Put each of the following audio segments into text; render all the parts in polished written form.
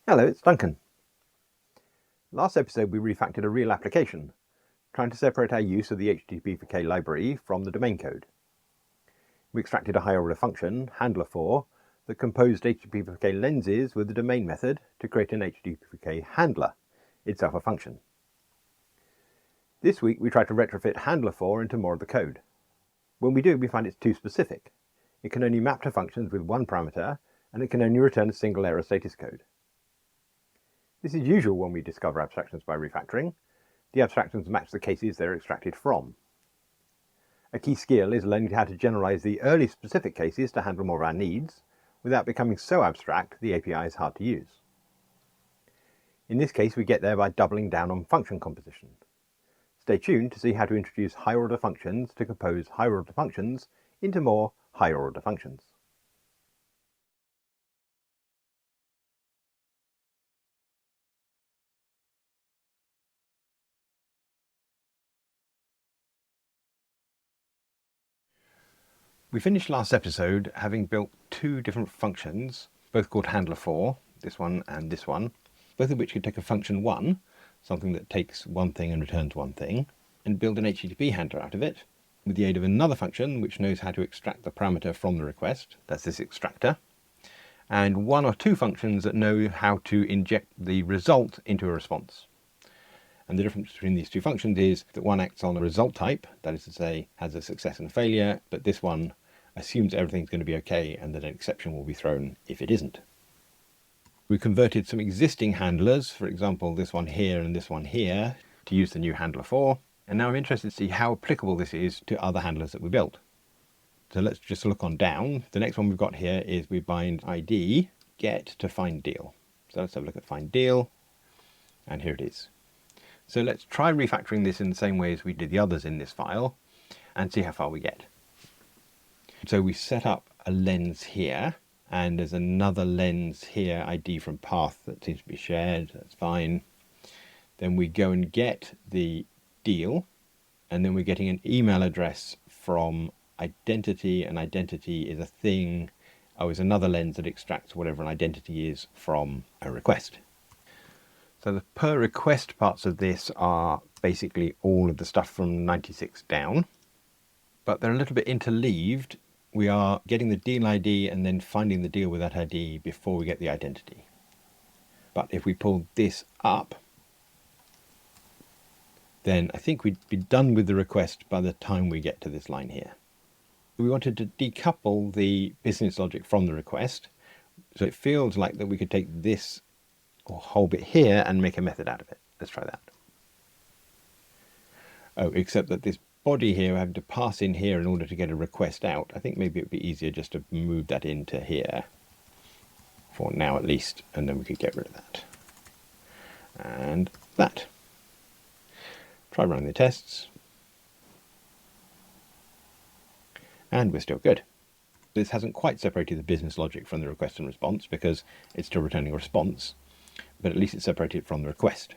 Hello, it's Duncan. Last episode we refactored a real application, trying to separate our use of the http4k library from the domain code. We extracted a higher order function, handlerFor, that composed http4k lenses with the domain method to create an http4k handler, itself a function. This week we try to retrofit handlerFor into more of the code. When we do, we find it's too specific. It can only map to functions with one parameter, and it can only return a single error status code. This is usual when we discover abstractions by refactoring. The abstractions match the cases they're extracted from. A key skill is learning how to generalize the early specific cases to handle more of our needs, without becoming so abstract the API is hard to use. In this case, we get there by doubling down on function composition. Stay tuned to see how to introduce higher order functions to compose higher order functions into more higher order functions. We finished last episode having built two different functions, both called handlerFor, this one and this one, both of which could take a function 1, something that takes one thing and returns one thing, and build an HTTP handler out of it, with the aid of another function which knows how to extract the parameter from the request, that's this extractor, and one or two functions that know how to inject the result into a response. And the difference between these two functions is that one acts on a result type, that is to say, has a success and a failure, but this one assumes everything's going to be okay and that an exception will be thrown if it isn't. We converted some existing handlers, for example this one here and this one here, to use the new handlerFor, and now I'm interested to see how applicable this is to other handlers that we built. So let's just look on down. The next one we've got here is we bind ID get to find deal. So let's have a look at find deal, and here it is. So let's try refactoring this in the same way as we did the others in this file and see how far we get. So we set up a lens here, and there's another lens here, ID from path, that seems to be shared, that's fine. Then we go and get the deal, and then we're getting an email address from identity, and identity is a thing. Oh, it's another lens that extracts whatever an identity is from a request. So the per request parts of this are basically all of the stuff from 96 down, but they're a little bit interleaved. We are getting the deal ID and then finding the deal with that ID before we get the identity. But if we pull this up, then I think we'd be done with the request by the time we get to this line here. We wanted to decouple the business logic from the request, so it feels like that we could take this whole bit here and make a method out of it. Let's try that. Oh, except that this body here, we have to pass in here in order to get a request out. I think maybe it would be easier just to move that into here, for now at least, and then we could get rid of that. And that. Try running the tests. And we're still good. This hasn't quite separated the business logic from the request and response because it's still returning a response, but at least it's separated from the request.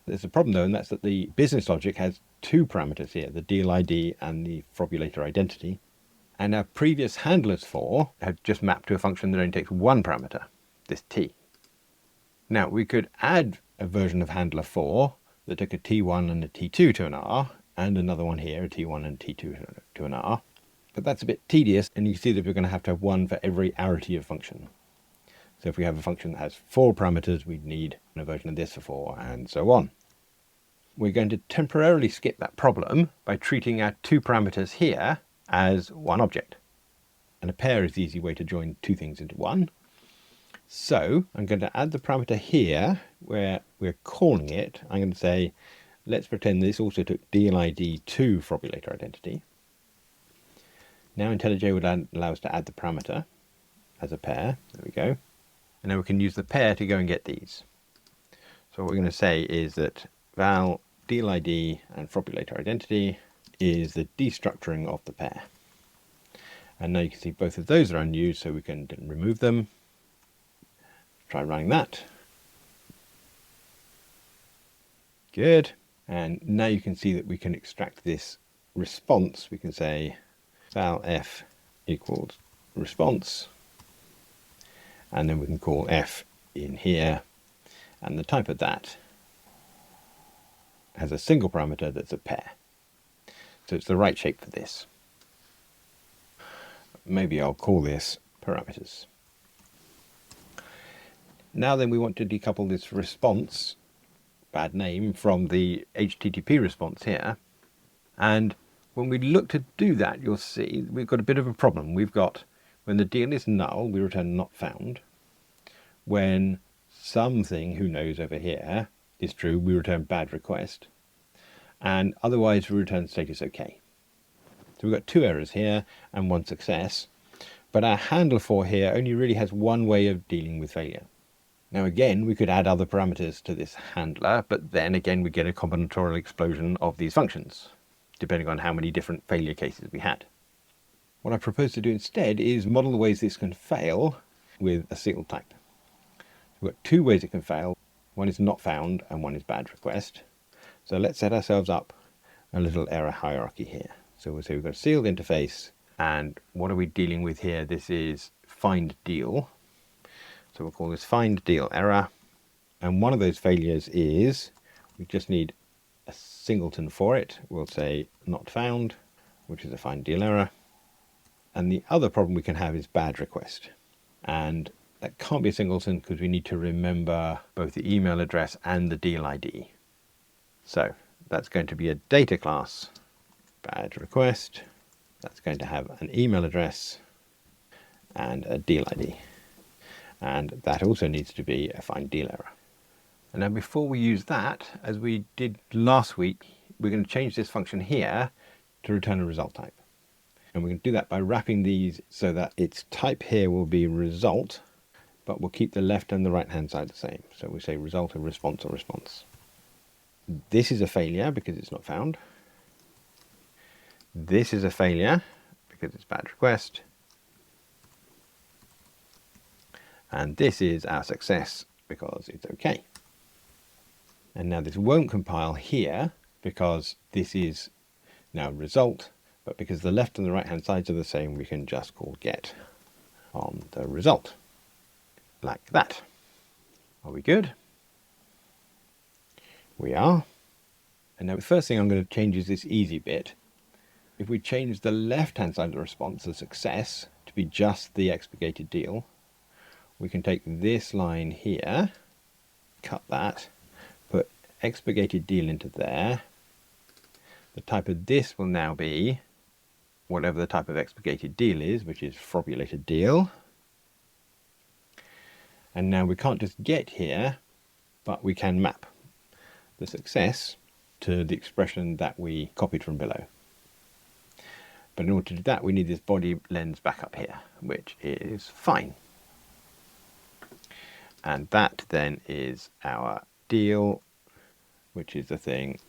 There's a problem though, and that's that the business logic has two parameters here, the deal ID and the frobulator identity. And our previous handlerFor had just mapped to a function that only takes one parameter, this t. Now we could add a version of handlerFor that took a t1 and a t2 to an r, and another one here, a t1 and t2 to an r. But that's a bit tedious, and you see that we're going to have one for every arity of function. So if we have a function that has 4 parameters, we'd need a version of this for 4, and so on. We're going to temporarily skip that problem by treating our 2 parameters here as one object. And a pair is the easy way to join 2 things into one. So I'm going to add the parameter here where we're calling it. I'm going to say, let's pretend this also took deal ID to frobulator identity. Now IntelliJ would allow us to add the parameter as a pair. There we go. And now we can use the pair to go and get these. So what we're going to say is that val deal ID and frobulator identity is the destructuring of the pair. And now you can see both of those are unused, so we can remove them. Try running that. Good. And now you can see that we can extract this response. We can say val f equals response, and then we can call f in here and the type of that has a single parameter that's a pair. So it's the right shape for this. Maybe I'll call this parameters. Now then we want to decouple this response, bad name, from the HTTP response here. And when we look to do that, you'll see we've got a bit of a problem. We've got, when the deal is null, we return not found. When something, who knows over here, is true, we return bad request. And otherwise we return status OK. So we've got 2 errors here and 1 success. But our handlerFor here only really has one way of dealing with failure. Now again, we could add other parameters to this handler, but then again we get a combinatorial explosion of these functions, depending on how many different failure cases we had. What I propose to do instead is model the ways this can fail with a single type. We've got 2 ways it can fail. One is not found and one is bad request. So let's set ourselves up a little error hierarchy here. So we'll say we've got a sealed interface, and what are we dealing with here? This is find deal. So we'll call this find deal error. And one of those failures is we just need a singleton for it. We'll say not found, which is a find deal error. And the other problem we can have is bad request. And that can't be a singleton because we need to remember both the email address and the deal ID. So that's going to be a data class, bad request. That's going to have an email address and a deal ID. And that also needs to be a find deal error. And now before we use that, as we did last week, we're going to change this function here to return a result type. And we can do that by wrapping these so that its type here will be result, but we'll keep the left and the right hand side the same. So we say result or response or response. This is a failure because it's not found. This is a failure because it's bad request. And this is our success because it's OK. And now this won't compile here because this is now result, but because the left and the right hand sides are the same, we can just call get on the result, like that. Are we good? We are. And now the first thing I'm going to change is this easy bit. If we change the left hand side of the response, the success, to be just the expurgated deal, we can take this line here, cut that, put expurgated deal into there. The type of this will now be whatever the type of expurgated deal is, which is frobulated deal. And now we can't just get here, but we can map the success to the expression that we copied from below. But in order to do that, we need this body lens back up here, which is fine. And that then is our deal, which is the thing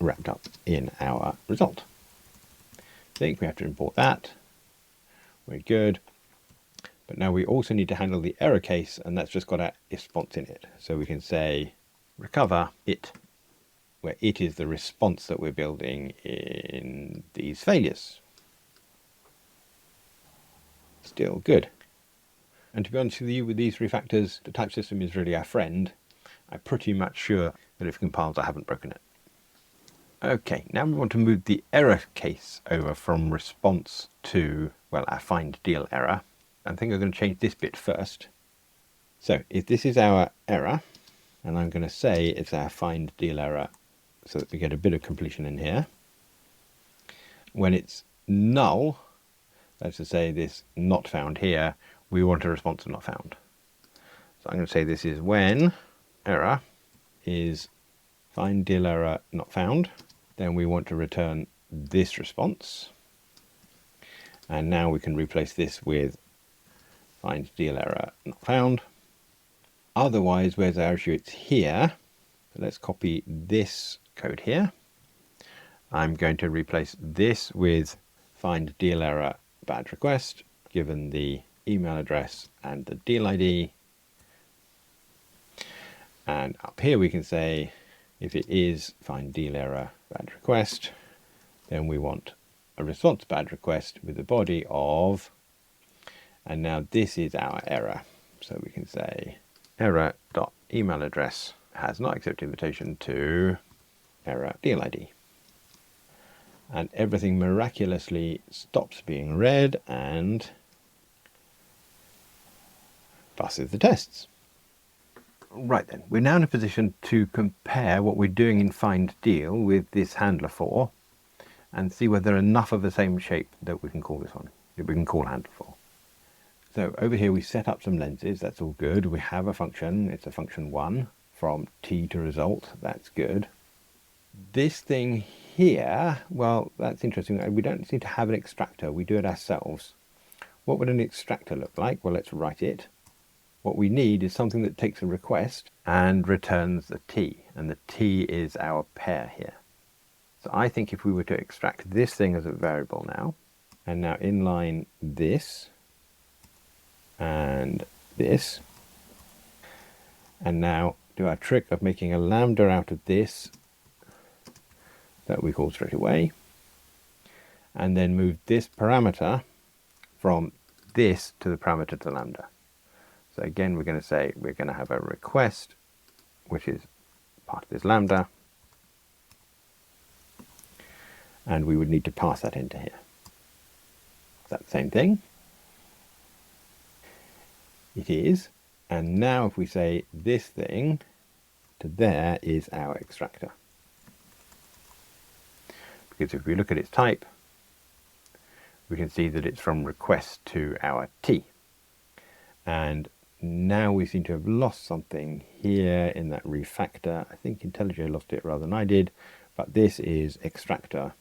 wrapped up in our result. I think we have to import that. We're good. But now we also need to handle the error case, and that's just got our response in it. So we can say recover it, where it is the response that we're building in these failures. Still good. And to be honest with you, with these refactors, the type system is really our friend. I'm pretty much sure that if it compiles, I haven't broken it. Okay, now we want to move the error case over from response to, well, our find deal error. I think I'm going to change this bit first. So if this is our error, and I'm going to say it's our find deal error so that we get a bit of completion in here. When it's null, that's to say this not found here, we want a response of not found. So I'm going to say this is when error is find deal error not found, then we want to return this response. And now we can replace this with find deal error not found. Otherwise, where's our issue? It's here. So let's copy this code here. I'm going to replace this with find deal error bad request, given the email address and the deal ID. And up here we can say if it is find deal error bad request, then we want a response bad request with the body of, and now this is our error. So we can say error.int email address has not accepted invitation to error deal ID. And everything miraculously stops being read and passes the tests. Right then, we're now in a position to compare what we're doing in find deal with this handlerFor and see whether enough of the same shape that we can call this one, that we can call handlerFor. So over here we set up some lenses, that's all good. We have a function, it's a function 1 from t to result, that's good. This thing here, well, that's interesting. We don't seem to have an extractor, we do it ourselves. What would an extractor look like? Well, let's write it. What we need is something that takes a request and returns the t, and the t is our pair here. So I think if we were to extract this thing as a variable now, and now inline this, and this, and now do our trick of making a lambda out of this that we call straight away, and then move this parameter from this to the parameter to lambda. So again, we're going to say we're going to have a request, which is part of this lambda, and we would need to pass that into here. Is that the same thing? It is. And now if we say this thing to there is our extractor. Because if we look at its type, we can see that it's from request to our t. And now we seem to have lost something here in that refactor. I think IntelliJ lost it rather than I did, but this is extractor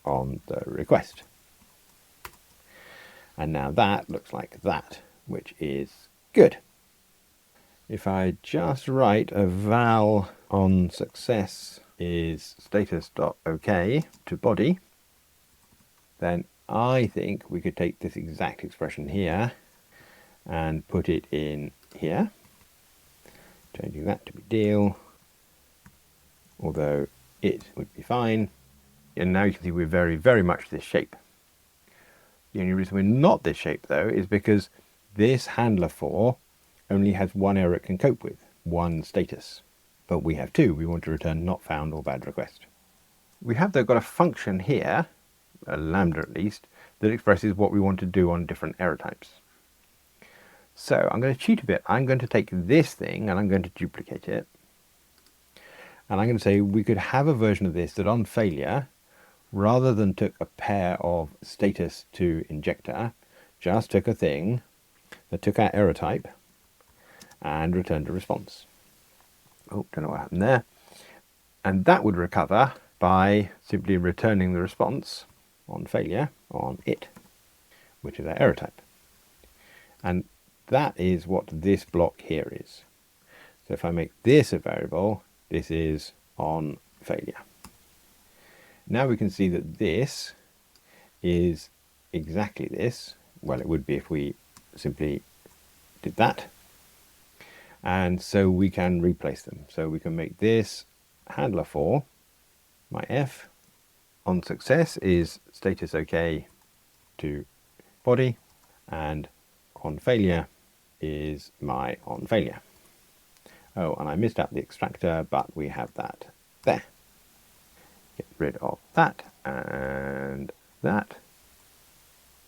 on the request. And now that looks like that, which is good. If I just write a val on success is status.ok to body, then I think we could take this exact expression here and put it in here, changing that to be deal, although it would be fine. And now you can see we're very, very much this shape. The only reason we're not this shape though is because this handlerFor only has one error it can cope with, one status. But we have two. We want to return not found or bad request. We have though got a function here, a lambda at least, that expresses what we want to do on different error types. So I'm going to cheat a bit. I'm going to take this thing and I'm going to duplicate it. And I'm going to say we could have a version of this that on failure, rather than took a pair of status to injector, just took a thing that took our error type and returned a response. Oh, don't know what happened there. And that would recover by simply returning the response on failure on it, which is our error type. And that is what this block here is. So if I make this a variable, this is on failure. Now we can see that this is exactly this. Well, it would be if we simply did that. And so we can replace them. So we can make this handlerFor, my f, on success is status OK to body, and on failure is my on failure. Oh, and I missed out the extractor, but we have that there. Get rid of that, and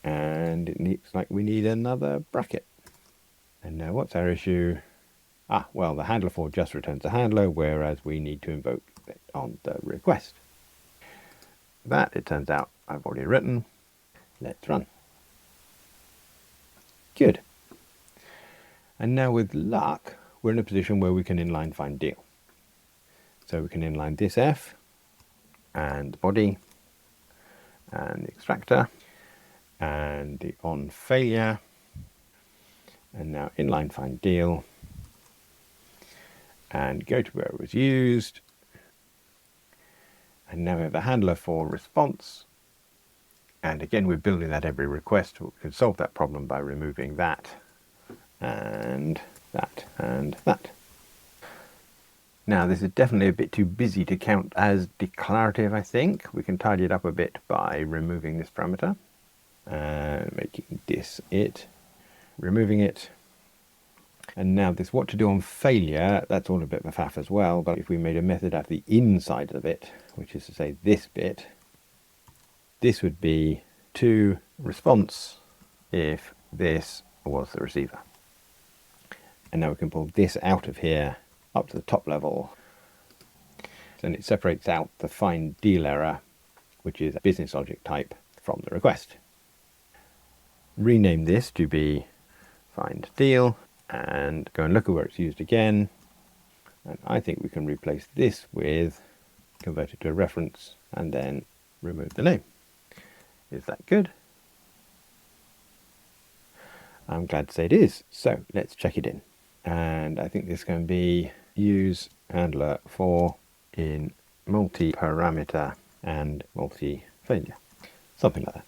it looks like we need another bracket. And now what's our issue? Ah, well, the handlerFor just returns a handler, whereas we need to invoke it on the request. That, it turns out, I've already written. Let's run. Good. And now with luck, we're in a position where we can inline find deal. So we can inline this f, and the body, and the extractor, and the on failure, and now inline find deal, and go to where it was used, and now we have a handlerFor response, and again we're building that every request. We can solve that problem by removing that, and that, and that. Now this is definitely a bit too busy to count as declarative, I think. We can tidy it up a bit by removing this parameter, and making this it, removing it, And now this what to do on failure, that's all a bit of a faff as well, but if we made a method out of the inside of the bit, which is to say this bit, this would be to response if this was the receiver. And now we can pull this out of here up to the top level. And it separates out the find deal error, which is a business logic type, from the request. Rename this to be find deal and go and look at where it's used again. And I think we can replace this with convert it to a reference and then remove the name. Is that good? I'm glad to say it is. So let's check it in. And I think this can be use handlerFor in multi-parameter and multi-failure. Something like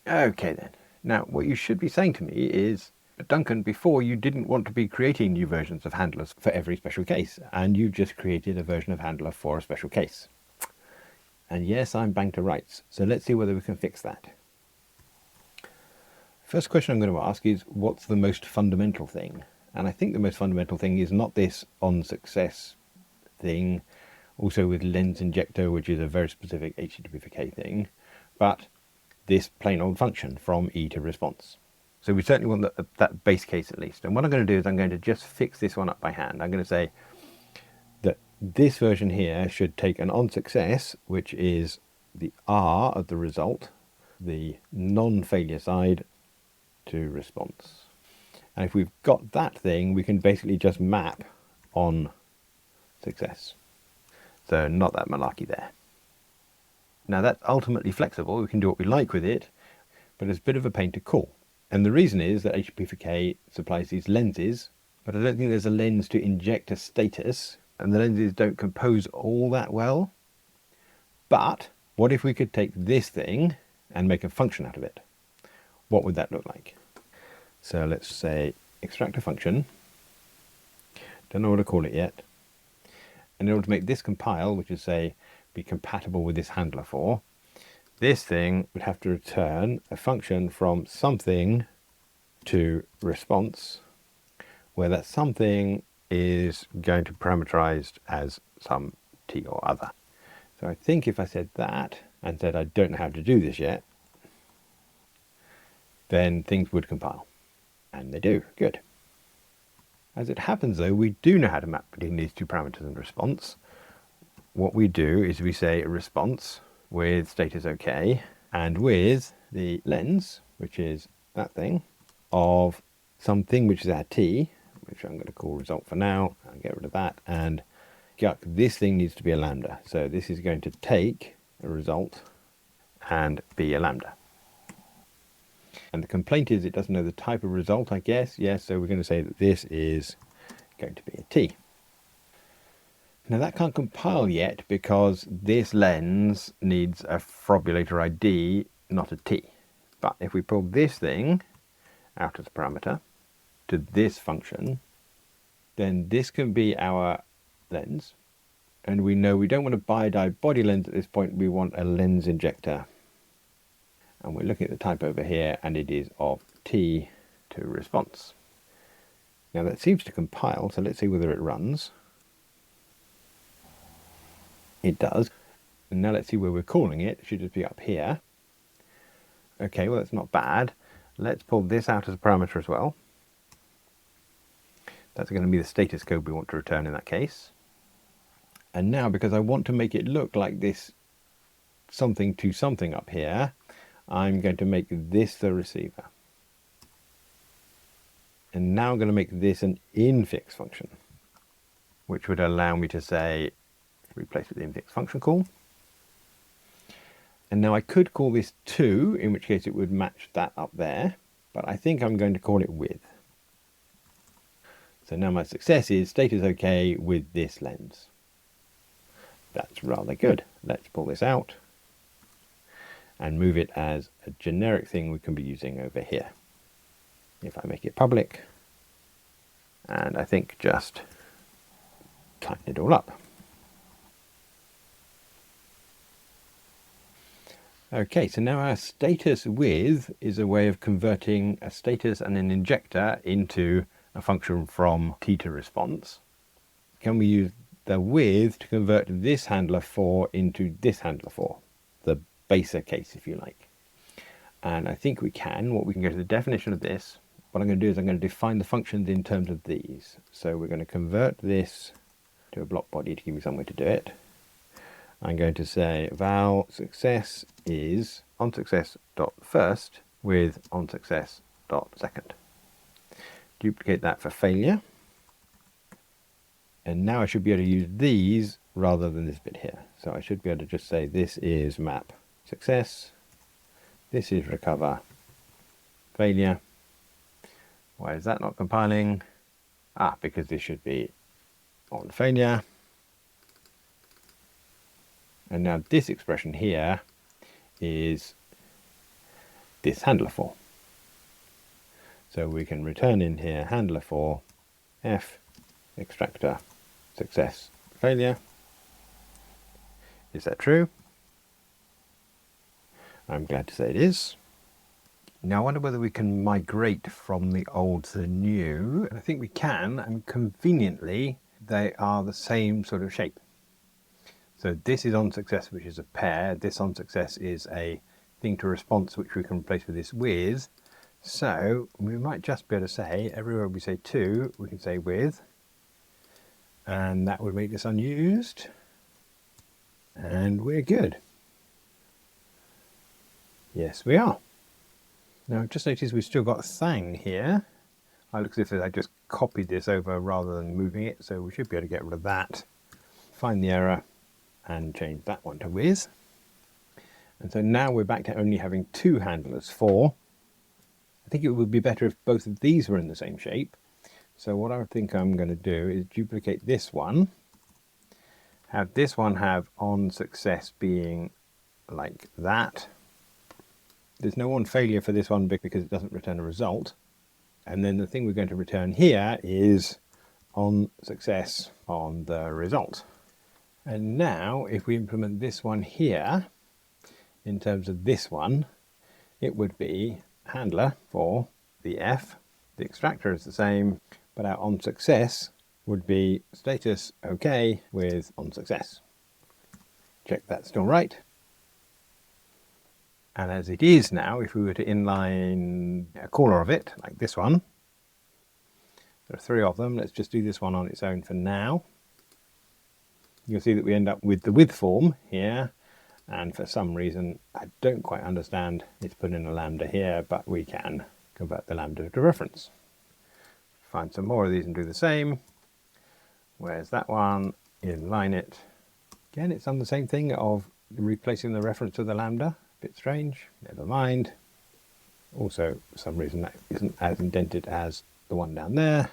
that. Okay then. Now what you should be saying to me is, Duncan, before you didn't want to be creating new versions of handlers for every special case, and you just created a version of handler for a special case. And yes, I'm bang to rights. So let's see whether we can fix that. First question I'm going to ask is, what's the most fundamental thing? And I think the most fundamental thing is not this on success thing, also with lens injector, which is a very specific http4k thing, but this plain old function from E to response. So we certainly want that base case at least. And what I'm going to do is I'm going to just fix this one up by hand. I'm going to say that this version here should take an on success, which is the R of the result, the non-failure side, to response. And if we've got that thing, we can basically just map on success. So not that malarkey there. Now that's ultimately flexible. We can do what we like with it, but it's a bit of a pain to call. And the reason is that http4k supplies these lenses, but I don't think there's a lens to inject a status, and the lenses don't compose all that well. But what if we could take this thing and make a function out of it? What would that look like? So let's say extractor function. Don't know what to call it yet. And in order to make this compile, which is say be compatible with this handlerFor, this thing would have to return a function from something to response, where that something is going to be parameterized as some t or other. So I think if I said that and said I don't know how to do this yet, then things would compile. And they do. Good. As it happens though, we do know how to map between these two parameters and response. What we do is we say response with status OK and with the lens, which is that thing, of something which is our t, which I'm going to call result for now, and get rid of that, and this thing needs to be a lambda. So this is going to take a result and be a lambda. And the complaint is it doesn't know the type of result, I guess. Yes, so we're going to say that this is going to be a t. Now that can't compile yet because this lens needs a frobulator ID, not a t. But if we pull this thing out as a parameter to this function, then this can be our lens. And we know we don't want a biodide body lens at this point, we want a lens injector. And we're looking at the type over here, and it is of t to response. Now that seems to compile, so let's see whether it runs. It does. And now let's see where we're calling it. It should just be up here. Okay, well that's not bad. Let's pull this out as a parameter as well. That's going to be the status code we want to return in that case. And now, because I want to make it look like this something to something up here, I'm going to make this the receiver. And now I'm going to make this an infix function, which would allow me to say, replace with the infix function call. And now I could call this to, in which case it would match that up there, but I think I'm going to call it with. So now my success is status OK with this lens. That's rather good. Let's pull this out and move it as a generic thing we can be using over here. If I make it public, and I think just tighten it all up. Okay, so now our status with is a way of converting a status and an injector into a function from t to response, can we use the with to convert this handlerFor into this handlerFor, the baser case if you like? And I think we can. What we can go to the definition of this. What I'm going to do is I'm going to define the functions in terms of these. So we're going to convert this to a block body to give me somewhere to do it. I'm going to say val success is onSuccess.first with onSuccess.second. Duplicate that for failure. And now I should be able to use these rather than this bit here. So I should be able to just say this is map success, this is recover failure. Why is that not compiling? Because this should be on failure. And now this expression here is this handlerFor. So we can return in here handlerFor f extractor success failure. Is that true? I'm glad to say it is. Now I wonder whether we can migrate from the old to the new. I think we can, and conveniently they are the same sort of shape. So this is onSuccess, which is a pair. This onSuccess is a thing to response, which we can replace with this with. So we might just be able to say, everywhere we say to, we can say with, and that would make this unused. And we're good. Yes, we are. Now just notice we've still got thang here. It looks as if I just copied this over rather than moving it, so we should be able to get rid of that. Find the error and change that one to with. And so now we're back to only having two handlersFor. I think it would be better if both of these were in the same shape. So what I think I'm going to do is duplicate this one, have this one have onSuccess being like that. There's no on failure for this one because it doesn't return a result. And then the thing we're going to return here is onSuccess on the result. And now if we implement this one here, in terms of this one, it would be handlerFor the f. The extractor is the same, but our onSuccess would be status OK with onSuccess. Check that's still right. And as it is now, if we were to inline a caller of it, like this one, there are three of them. Let's just do this one on its own for now. You'll see that we end up with the with form here, and for some reason I don't quite understand it's put in a lambda here, but we can convert the lambda to reference. Find some more of these and do the same. Where's that one? Inline it. Again, it's done the same thing of replacing the reference to the lambda. Bit strange, never mind. Also, for some reason that isn't as indented as the one down there.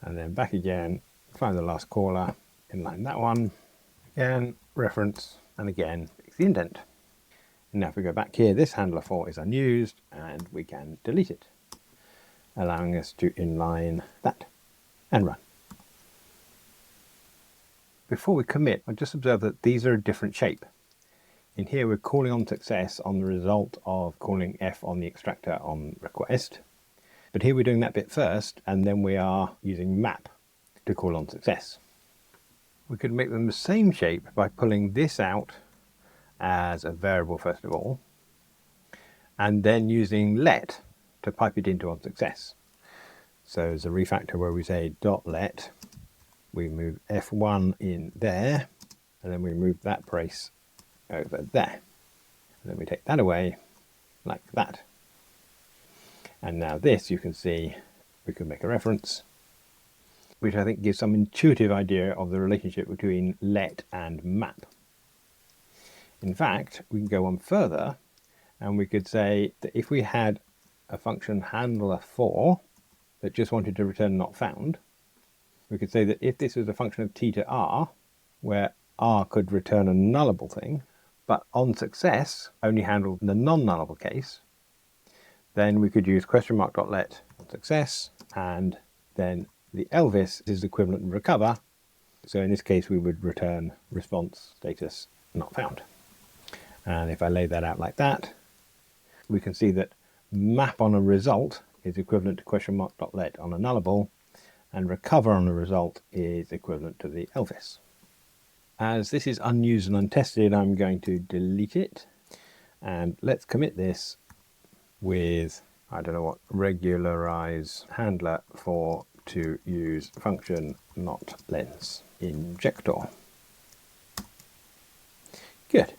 And then back again, find the last caller, inline that one. Again, reference, and again, fix the indent. And now if we go back here, this handlerFor is unused, and we can delete it, allowing us to inline that and run. Before we commit, I'll just observe that these are a different shape. In here we're calling onSuccess on the result of calling f on the extractor on request. But here we're doing that bit first, and then we are using map to call onSuccess. We could make them the same shape by pulling this out as a variable first of all, and then using let to pipe it into onSuccess. So there's a refactor where we say .let, we move f1 in there, and then we move that brace over there. And then we take that away like that. And now this, you can see, we can make a reference, which I think gives some intuitive idea of the relationship between let and map. In fact, we can go on further, and we could say that if we had a function handlerFor that just wanted to return not found, we could say that if this was a function of t to r, where r could return a nullable thing, but onSuccess only handled the non-nullable case, then we could use $.let onSuccess, and then the Elvis is equivalent to recover. So in this case, we would return response status not found. And if I lay that out like that, we can see that map on a result is equivalent to question_let on a nullable, and recover on the result is equivalent to the Elvis. As this is unused and untested, I'm going to delete it, and let's commit this with, I don't know what, regularize handlerFor to use function not lens injector. Good.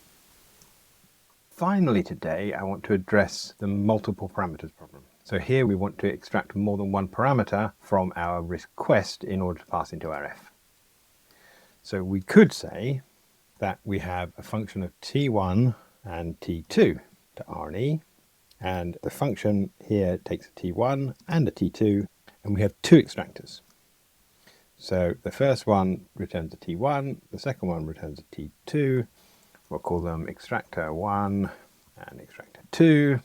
Finally today I want to address the multiple parameters problem. So here we want to extract more than one parameter from our request in order to pass into our f. So we could say that we have a function of t1 and t2 to R&E, and the function here takes a t1 and a t2, and we have two extractors. So the first one returns a t1, the second one returns a t2. We'll call them extractor 1 and extractor 2,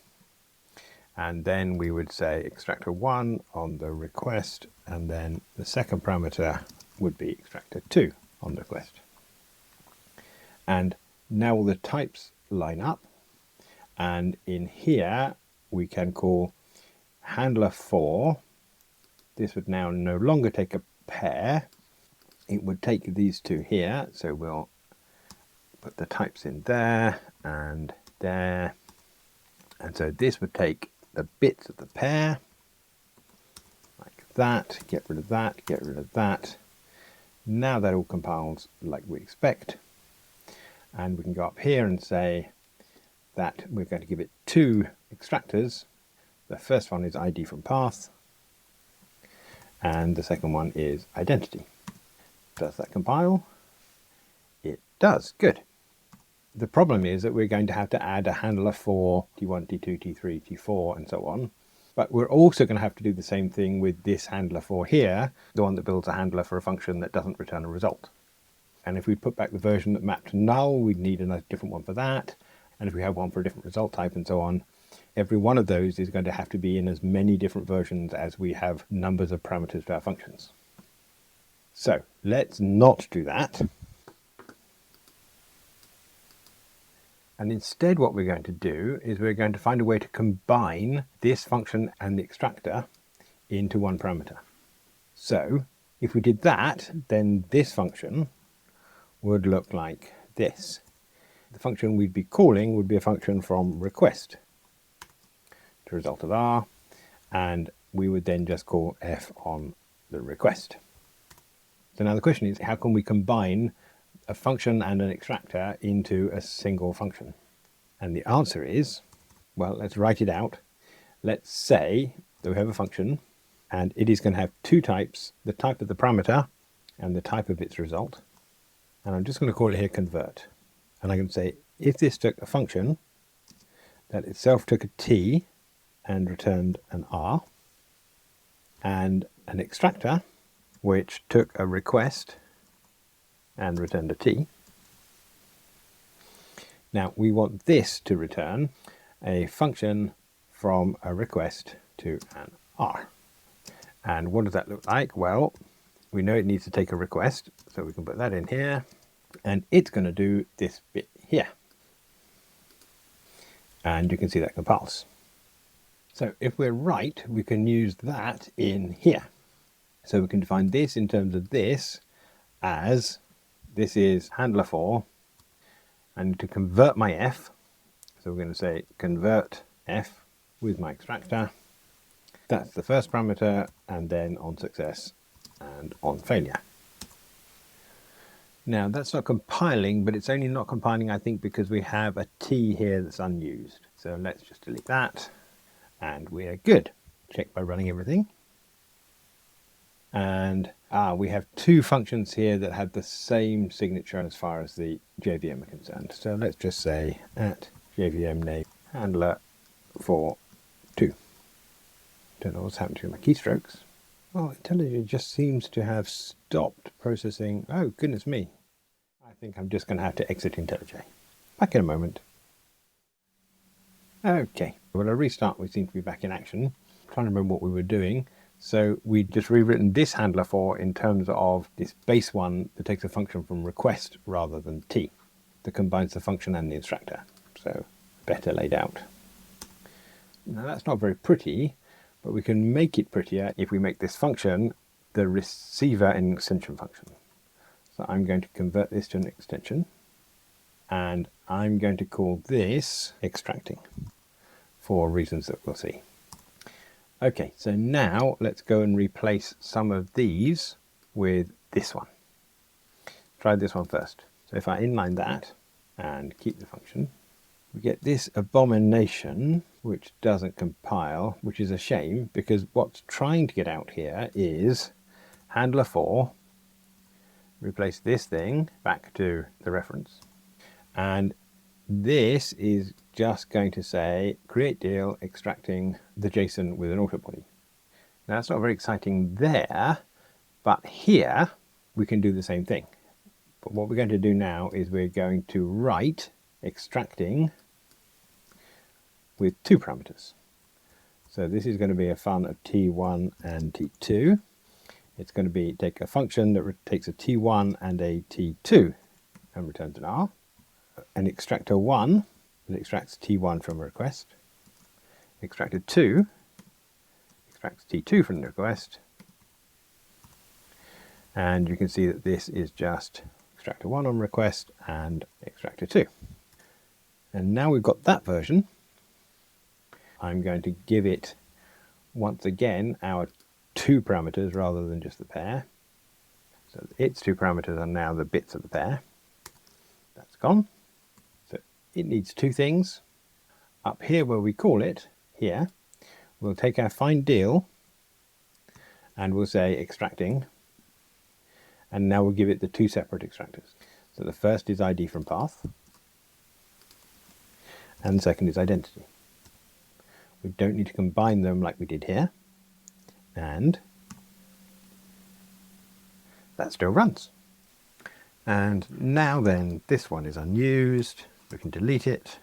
and then we would say extractor 1 on the request, and then the second parameter would be extractor 2 on the request. And now all the types line up, and in here we can call handlerFor. This would now no longer take a pair, it would take these two here, so we'll put the types in there, and so this would take the bits of the pair, like that, get rid of that, get rid of that. Now that all compiles like we expect, and we can go up here and say that we're going to give it two extractors. The first one is ID from path, and the second one is identity. Does that compile? It does. Good. The problem is that we're going to have to add a handlerFor t1, t2, t3, t4, and so on. But we're also going to have to do the same thing with this handlerFor here, the one that builds a handler for a function that doesn't return a result. And if we put back the version that mapped to null, we'd need a different one for that. And if we have one for a different result type and so on, every one of those is going to have to be in as many different versions as we have numbers of parameters to our functions. So let's not do that. And instead what we're going to do is we're going to find a way to combine this function and the extractor into one parameter. So if we did that, then this function would look like this. The function we'd be calling would be a function from request to result of R, and we would then just call f on the request. So now the question is, how can we combine a function and an extractor into a single function? And the answer is, well, let's write it out. Let's say that we have a function and it is going to have two types, the type of the parameter and the type of its result. And I'm just going to call it here convert. And I'm going to say, if this took a function that itself took a t and returned an r, and an extractor which took a request and returned a t. Now we want this to return a function from a request to an r. And what does that look like? Well, we know it needs to take a request, so we can put that in here, and it's going to do this bit here. And you can see that compiles. So if we're right, we can use that in here. So we can define this in terms of this as this is handlerFor. I need to convert my f. So we're going to say convert f with my extractor. That's the first parameter, and then on success and on failure. Now that's not compiling, but it's only not compiling, I think, because we have a t here that's unused. So let's just delete that, and we're good. Check by running everything. And we have two functions here that have the same signature as far as the JVM are concerned. So let's just say at JVM name handlerFor 2. Don't know what's happened to my keystrokes. Well, IntelliJ just seems to have stopped processing. Oh, goodness me. I think I'm just going to have to exit IntelliJ. Back in a moment. Okay, well, a restart, we seem to be back in action. I'm trying to remember what we were doing. So we just rewritten this handlerFor in terms of this base one that takes a function from request rather than t, that combines the function and the extractor. So better laid out. Now that's not very pretty, But we can make it prettier if we make this function the receiver and extension function. So I'm going to convert this to an extension, and I'm going to call this extracting for reasons that we'll see. Okay, so now let's go and replace some of these with this one. Try this one first. So if I inline that and keep the function, we get this abomination which doesn't compile, which is a shame, because what's trying to get out here is handlerFor, replace this thing back to the reference, and this is just going to say create deal extracting the JSON with an auto body. Now that's not very exciting there, but here we can do the same thing. But what we're going to do now is we're going to write extracting with two parameters. So this is going to be a fun of T1 and T2. It's going to be take a function that takes a T1 and a T2 and returns an R. An extractor 1 that extracts T1 from a request. Extractor 2 extracts T2 from the request. And you can see that this is just extractor 1 on request and extractor 2. And now we've got that version, I'm going to give it once again our two parameters rather than just the pair. So its two parameters are now the bits of the pair. That's gone. So it needs two things. Up here where we call it, here, we'll take our find deal and we'll say extracting. And now we'll give it the two separate extractors. So the first is ID from path. And the second is identity. We don't need to combine them like we did here. And that still runs. And now then, this one is unused. We can delete it.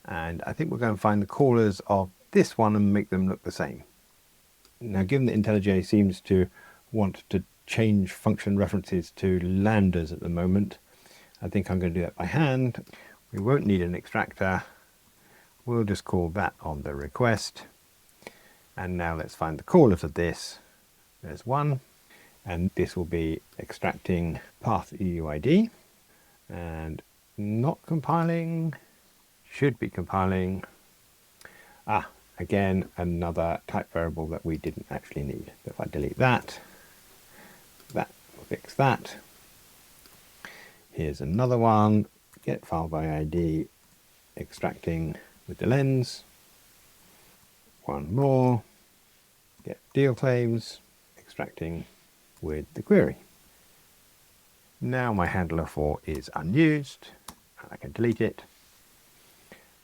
And I think we'll go and find the callers of this one and make them look the same. Now, given that IntelliJ seems to want to change function references to lambdas at the moment, I think I'm going to do that by hand. We won't need an extractor. We'll just call that on the request. And now let's find the callers of this. There's one. And this will be extracting path EUID. And not compiling. Should be compiling. Again, another type variable that we didn't actually need. So if I delete that, that will fix that. Here's another one. Get file by ID, extracting with the lens. One more. Get deal claims, extracting with the query. Now my handlerFor is unused, and I can delete it.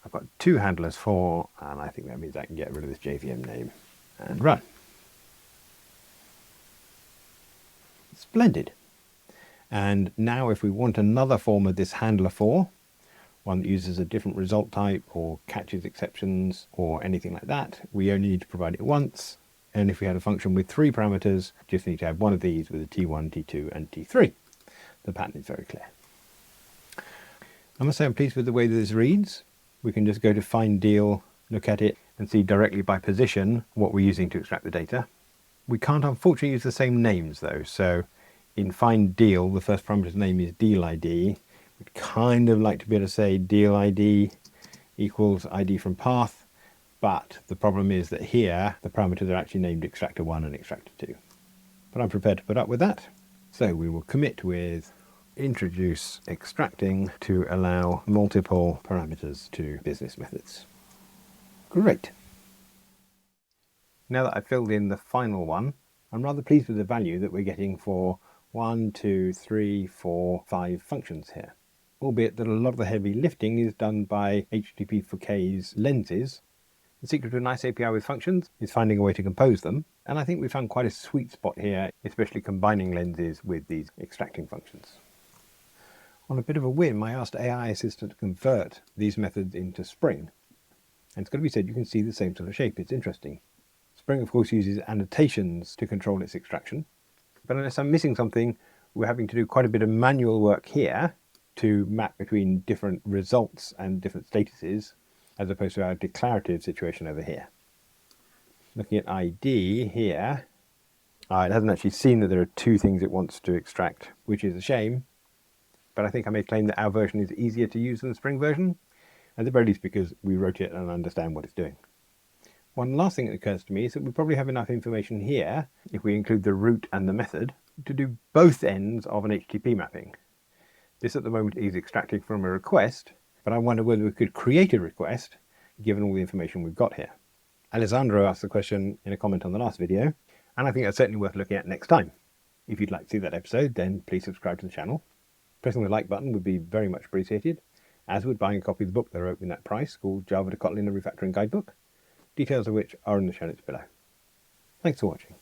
I've got two handlersFor, and I think that means I can get rid of this JVM name and run. Splendid. And now if we want another form of this handlerFor, one that uses a different result type or catches exceptions or anything like that, we only need to provide it once. And if we had a function with three parameters, just need to have one of these with a T1, T2, and T3. The pattern is very clear. I must say I'm pleased with the way that this reads. We can just go to find deal, look at it, and see directly by position what we're using to extract the data. We can't unfortunately use the same names though. So in find deal, the first parameter's name is deal ID. We'd kind of like to be able to say deal ID equals ID from path. But the problem is that here, the parameters are actually named extractor 1 and extractor 2. But I'm prepared to put up with that. So we will commit with introduce extracting to allow multiple parameters to business methods. Great. Now that I've filled in the final one, I'm rather pleased with the value that we're getting for 1, 2, 3, 4, 5 functions here. Albeit that a lot of the heavy lifting is done by http4k's lenses. The secret to a nice API with functions is finding a way to compose them, and I think we found quite a sweet spot here, especially combining lenses with these extracting functions. On a bit of a whim, I asked AI Assistant to convert these methods into Spring, and it's got to be said you can see the same sort of shape. It's interesting. Spring, of course, uses annotations to control its extraction, but unless I'm missing something, we're having to do quite a bit of manual work here to map between different results and different statuses, as opposed to our declarative situation over here. Looking at ID here, it hasn't actually seen that there are two things it wants to extract, which is a shame. But I think I may claim that our version is easier to use than the Spring version, at the very least because we wrote it and understand what it's doing. One last thing that occurs to me is that we probably have enough information here, if we include the root and the method, to do both ends of an HTTP mapping. This at the moment is extracting from a request, but I wonder whether we could create a request given all the information we've got here. Alessandro asked the question in a comment on the last video, and I think that's certainly worth looking at next time. If you'd like to see that episode, then please subscribe to the channel. Pressing the like button would be very much appreciated, as would buying a copy of the book that I wrote in that price called Java to Kotlin, a Refactoring Guidebook, details of which are in the show notes below. Thanks for watching.